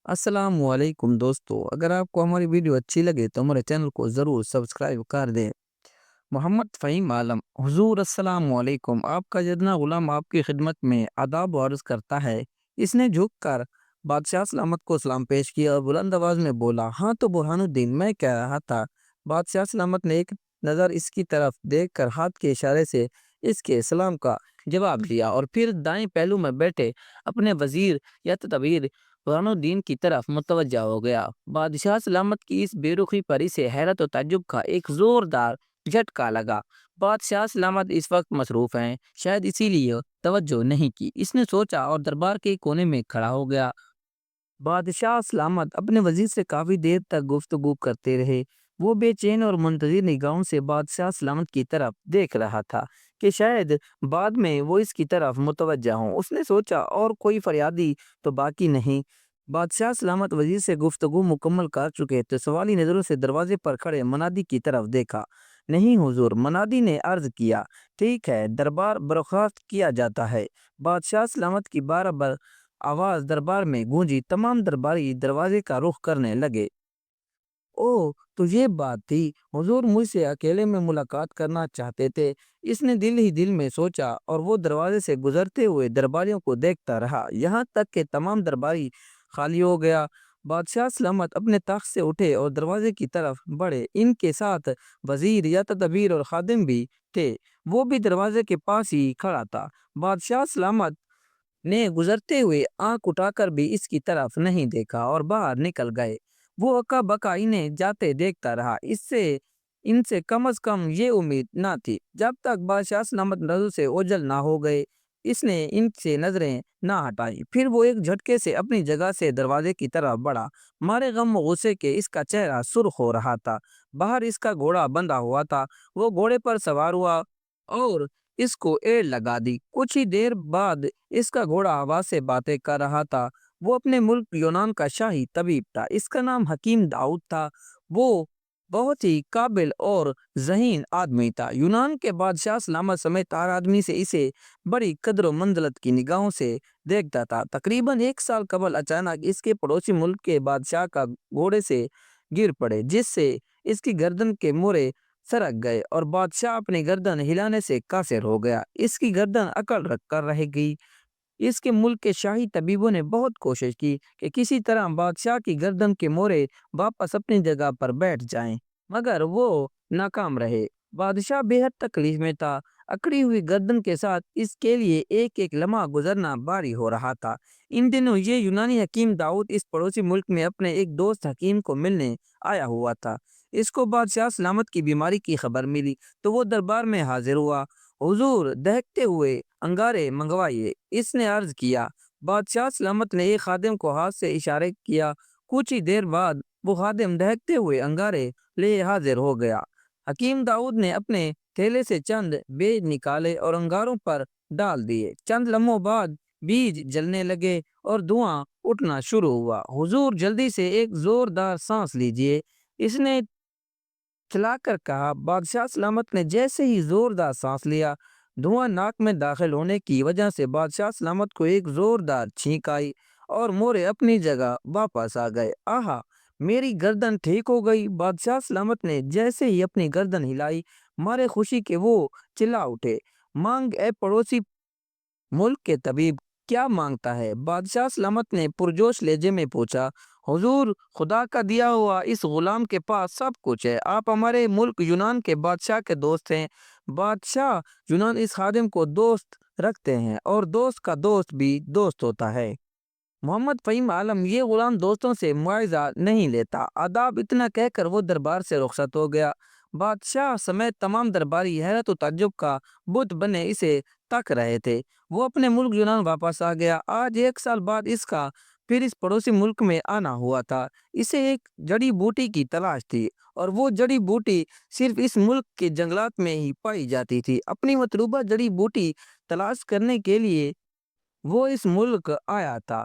السلام علیکم دوستو، اگر آپ کو ہماری ویڈیو اچھی لگے تو ہمارے چینل کو ضرور سبسکرائب کر دیں۔ محمد فہیم عالم حضور السلام علیکم، آپ کا جتنا غلام آپ کی خدمت میں آداب و عرض کرتا ہے۔ اس نے جھک کر بادشاہ سلامت کو سلام پیش کیا اور بلند آواز میں بولا، ہاں تو برہان الدین، میں کہہ رہا تھا۔ بادشاہ سلامت نے ایک نظر اس کی طرف دیکھ کر ہاتھ کے اشارے سے اس کے سلام کا جواب دیا اور پھر دائیں پہلو میں بیٹھے اپنے وزیر یا تدبیر برہان الدین کی طرف متوجہ ہو گیا۔ بادشاہ سلامت کی اس بے رخی پر اسے حیرت و تعجب کا ایک زوردار جھٹکا لگا۔ بادشاہ سلامت اس وقت مصروف ہیں، شاید اسی لیے توجہ نہیں کی، اس نے سوچا اور دربار کے کونے میں کھڑا ہو گیا۔ بادشاہ سلامت اپنے وزیر سے کافی دیر تک گفتگو کرتے رہے۔ وہ بے چین اور منتظر نگاہوں سے بادشاہ سلامت کی طرف دیکھ رہا تھا کہ شاید بعد میں وہ اس کی طرف متوجہ ہوں۔ اس نے سوچا اور کوئی فریادی تو باقی نہیں۔ بادشاہ سلامت وزیر سے گفتگو مکمل کر چکے تو سوالی نظروں سے دروازے پر کھڑے منادی کی طرف دیکھا۔ نہیں حضور، منادی نے عرض کیا۔ ٹھیک ہے، دربار برخاست کیا جاتا ہے۔ بادشاہ سلامت کی بار بار آواز دربار میں گونجی۔ تمام درباری دروازے کا رخ کرنے لگے۔ اوہ، تو یہ بات تھی، حضور مجھ سے اکیلے میں ملاقات کرنا چاہتے تھے۔ اس نے دل ہی دل میں سوچا اور وہ دروازے سے گزرتے ہوئے درباریوں کو دیکھتا رہا یہاں تک کہ تمام درباری خالی ہو گیا۔ بادشاہ سلامت اپنے تخت سے اٹھے اور دروازے کی طرف بڑھے۔ ان کے ساتھ وزیر یا تدبیر اور خادم بھی تھے، وہ بھی دروازے کے پاس ہی کھڑا تھا۔ بادشاہ سلامت نے گزرتے ہوئے آنکھ اٹھا کر بھی اس کی طرف نہیں دیکھا اور باہر نکل گئے۔ وہ اکا بکا انہیں جاتے دیکھتا رہا۔ ان سے کم از کم یہ امید نہ تھی۔ جب تک بادشاہ سلامت نظر سے اوجھل نہ ہو گئے، اس نے ان سے نظریں نہ ہٹائی۔ پھر وہ ایک جھٹکے سے اپنی جگہ سے دروازے کی طرف بڑھا۔ مارے غم و غصے کے اس کا چہرہ سرخ ہو رہا تھا۔ باہر اس کا گھوڑا بندھا ہوا تھا۔ وہ گھوڑے پر سوار ہوا اور اس کو ایڑ لگا دی۔ کچھ ہی دیر بعد اس کا گھوڑا ہوا سے باتیں کر رہا تھا۔ وہ اپنے ملک یونان کا شاہی طبیب تھا۔ اس کا نام حکیم داؤد تھا۔ وہ بہت ہی قابل اور ذہین آدمی تھا۔ یونان کے بادشاہ سلامت سمیت ہر آدمی سے اسے بڑی قدر و منزلت کی نگاہوں سے دیکھتا تھا۔ تقریباً 1 سال قبل اچانک اس کے پڑوسی ملک کے بادشاہ کا گھوڑے سے گر پڑے، جس سے اس کی گردن کے موڑے سرک گئے اور بادشاہ اپنی گردن ہلانے سے قاصر ہو گیا۔ اس کی گردن اکڑ رکھ کر رہ گئی۔ اس کے ملک کے شاہی طبیبوں نے بہت کوشش کی کہ کسی طرح بادشاہ کی گردن کے موڑے واپس اپنی جگہ پر بیٹھ جائیں، مگر وہ ناکام رہے۔ بادشاہ بے حد تکلیف میں تھا۔ اکڑی ہوئی گردن کے ساتھ اس کے لیے ایک ایک لمحہ گزرنا بھاری ہو رہا تھا۔ ان دنوں یہ یونانی حکیم داؤد اس پڑوسی ملک میں اپنے ایک دوست حکیم کو ملنے آیا ہوا تھا۔ اس کو بادشاہ سلامت کی بیماری کی خبر ملی تو وہ دربار میں حاضر ہوا۔ حضور، دہکتے ہوئے انگارے منگوائیے، اس نے عرض کیا۔ بادشاہ سلامت نے ایک خادم کو ہاتھ سے اشارے کیا۔ کچھ ہی دیر بعد وہ خادم دہکتے ہوئے انگارے لے حاضر ہو گیا۔ حکیم داؤد نے اپنے تھیلے سے چند بیج نکالے اور انگاروں پر ڈال دیے۔ چند لمحوں بعد بیج جلنے لگے اور دھواں اٹھنا شروع ہوا۔ حضور، جلدی سے ایک زوردار سانس لیجئے، اس نے چلا کر کہا۔ بادشاہ سلامت نے جیسے ہی زوردار سانس لیا، دھواں ناک میں داخل ہونے کی وجہ سے بادشاہ سلامت کو ایک زوردار چھینک آئی اور مورے اپنی جگہ واپس آ گئے۔ آہا، میری گردن ٹھیک ہو گئی۔ بادشاہ سلامت نے جیسے ہی اپنی گردن ہلائی، مارے خوشی کے وہ چلا اٹھے۔ مانگ اے پڑوسی ملک کے طبیب، کیا مانگتا ہے؟ بادشاہ سلامت نے پرجوش لہجے میں پوچھا۔ حضور، خدا کا دیا ہوا اس غلام کے پاس سب کچھ ہے۔ آپ ہمارے ملک یونان کے بادشاہ کے دوست ہیں۔ بادشاہ یونان اس خادم کو دوست رکھتے ہیں اور دوست کا دوست بھی دوست ہوتا ہے۔ محمد فہیم عالم، یہ غلام دوستوں سے معاوضہ نہیں لیتا۔ آداب، اتنا کہہ کر وہ دربار سے رخصت ہو گیا۔ بادشاہ سمیت تمام درباری حیرت و تعجب کا بت بنے اسے تک رہے تھے۔ وہ اپنے ملک یونان واپس آ گیا۔ آج 1 سال بعد اس کا پھر اس پڑوسی ملک میں آنا ہوا تھا۔ اسے ایک جڑی بوٹی کی تلاش تھی اور وہ جڑی بوٹی صرف اس ملک کے جنگلات میں ہی پائی جاتی تھی۔ اپنی مطلوبہ جڑی بوٹی تلاش کرنے کے لیے وہ اس ملک آیا تھا۔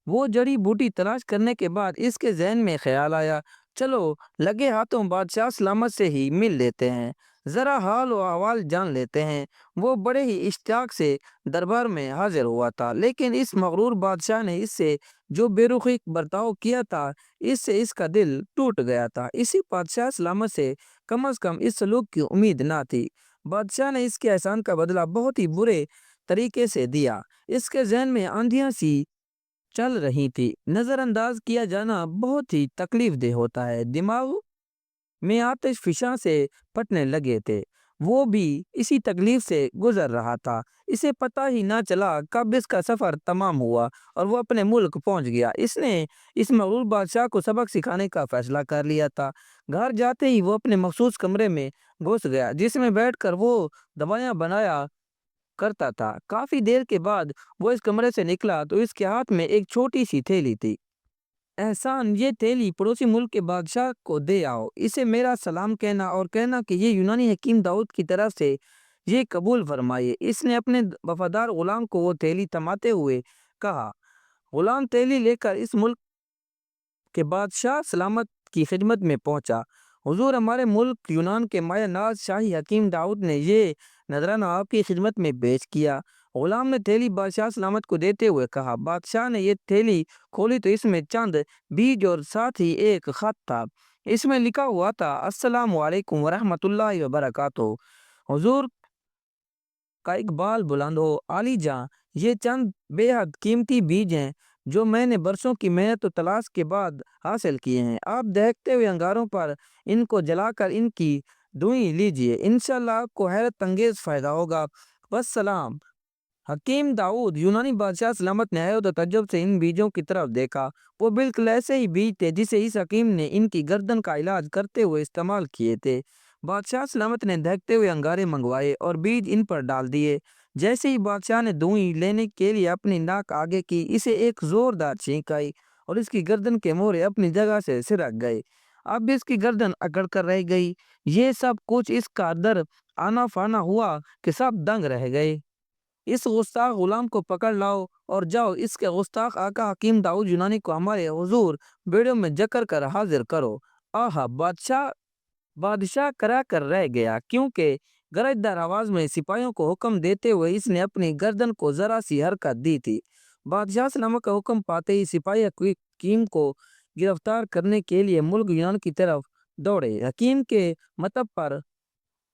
وہ جڑی بوٹی تلاش کرنے کے بعد اس کے ذہن میں خیال آیا، چلو لگے ہاتھوں بادشاہ سلامت سے ہی مل لیتے ہیں، ذرا حال و احوال جان لیتے ہیں۔ وہ بڑے ہی اشتیاق سے دربار میں حاضر ہوا تھا، لیکن اس مغرور بادشاہ نے اس سے جو بے رخی برتاؤ کیا تھا اس سے اس کا دل ٹوٹ گیا تھا۔ اسی بادشاہ سلامت سے کم از کم اس سلوک کی امید نہ تھی۔ بادشاہ نے اس کے احسان کا بدلہ بہت ہی برے طریقے سے دیا۔ اس کے ذہن میں آندھیاں سی چل رہی تھی۔ نظر انداز کیا جانا بہت ہی تکلیف دہ ہوتا ہے۔ دماغ میں آتش فشاں سے پھٹنے لگے تھے۔ وہ بھی اسی تکلیف سے گزر رہا تھا۔ اسے پتہ ہی نہ چلا کب اس کا سفر تمام ہوا اور وہ اپنے ملک پہنچ گیا۔ اس نے اس مغرور بادشاہ کو سبق سکھانے کا فیصلہ کر لیا تھا۔ گھر جاتے ہی وہ اپنے مخصوص کمرے میں گھس گیا جس میں بیٹھ کر وہ دوائیاں بنایا کرتا تھا۔ کافی دیر کے بعد وہ اس کمرے سے نکلا تو اس کے ہاتھ میں ایک چھوٹی سی تھیلی تھی۔ احسان، یہ تھیلی پڑوسی ملک کے بادشاہ کو دے آؤ۔ اسے میرا سلام کہنا اور کہنا کہ یہ یونانی حکیم داؤد کی طرف سے یہ قبول فرمائیے۔ اس نے اپنے وفادار غلام کو وہ تھیلی تھماتے ہوئے کہا۔ غلام تھیلی لے کر اس ملک کے بادشاہ سلامت کی خدمت میں پہنچا۔ حضور، ہمارے ملک یونان کے مایہ ناز شاہی حکیم داؤد نے یہ نذرانہ آپ کی خدمت میں پیش کیا۔ غلام نے تھیلی بادشاہ سلامت کو دیتے ہوئے کہا۔ بادشاہ نے یہ تھیلی کھولی تو اس میں چند بیج اور ساتھ ہی ایک خط تھا۔ اس میں لکھا ہوا تھا: السلام علیکم ورحمۃ اللہ وبرکاتہ۔ حضور کا اقبال بلند ہو۔ عالی جاں، یہ چند بے حد قیمتی بیج ہیں جو میں نے برسوں کی محنت و تلاش کے بعد حاصل کیے ہیں۔ آپ دہکتے ہوئے انگاروں پر ان کو جلا کر ان کی دھوئیں لیجئے، انشاءاللہ آپ کو حیرت انگیز فائدہ ہوگا۔ والسلام۔ حکیم داؤد یونانی بادشاہ سلامت نے حیرت و تعجب سے ان بیجوں کی طرف دیکھا۔ وہ بالکل ایسے ہی بیج تھے جسے اس حکیم نے ان کی گردن کا علاج کرتے ہوئے استعمال کیے تھے۔ بادشاہ سلامت نے دہکتے ہوئے انگارے منگوائے اور بیج ان پر ڈال دیے۔ جیسے ہی بادشاہ نے دھوئیں لینے کے لیے اپنی ناک آگے کی، اسے ایک زوردار چھینک آئی اور اس کی گردن کے مورے اپنی جگہ سے سرک گئے۔ اب اس کی گردن اکڑ کر رہ گئی۔ یہ سب کچھ اس کا در آنا فانا ہوا کہ سب دنگ رہ گئے۔ اس گستاخ غلام کو پکڑ لاؤ اور جاؤ اس کے گستاخ آقا حکیم داؤد یونانی کو ہمارے حضور بیڑیوں میں جکر کر حاضر کرو۔ آہا! بادشاہ کرا کر رہ گیا، کیونکہ گرج دار آواز میں سپاہیوں کو حکم دیتے ہوئے اس نے اپنی گردن کو ذرا سی حرکت دی تھی۔ بادشاہ سلامت کا حکم پاتے ہی سپاہی حکیم کو گرفتار کرنے کے لیے ملک یونان کی طرف دوڑے۔ حکیم کے مطب پر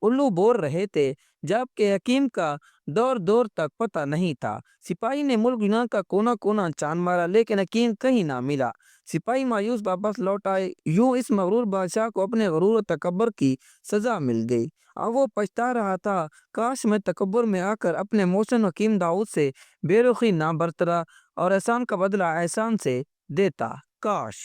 الو بول رہے تھے، جبکہ حکیم کا دور دور تک پتہ نہیں تھا۔ سپاہی نے ملک یونان کا کونا کونا چھان مارا لیکن حکیم کہیں نہ ملا۔ سپاہی مایوس واپس لوٹ آئے۔ یوں اس مغرور بادشاہ کو اپنے غرور و تکبر کی سزا مل گئی۔ اب وہ پچھتا رہا تھا، کاش میں تکبر میں آ کر اپنے محسن حکیم داؤد سے بے رخی نہ برتتا اور احسان کا بدلہ احسان سے دیتا۔ کاش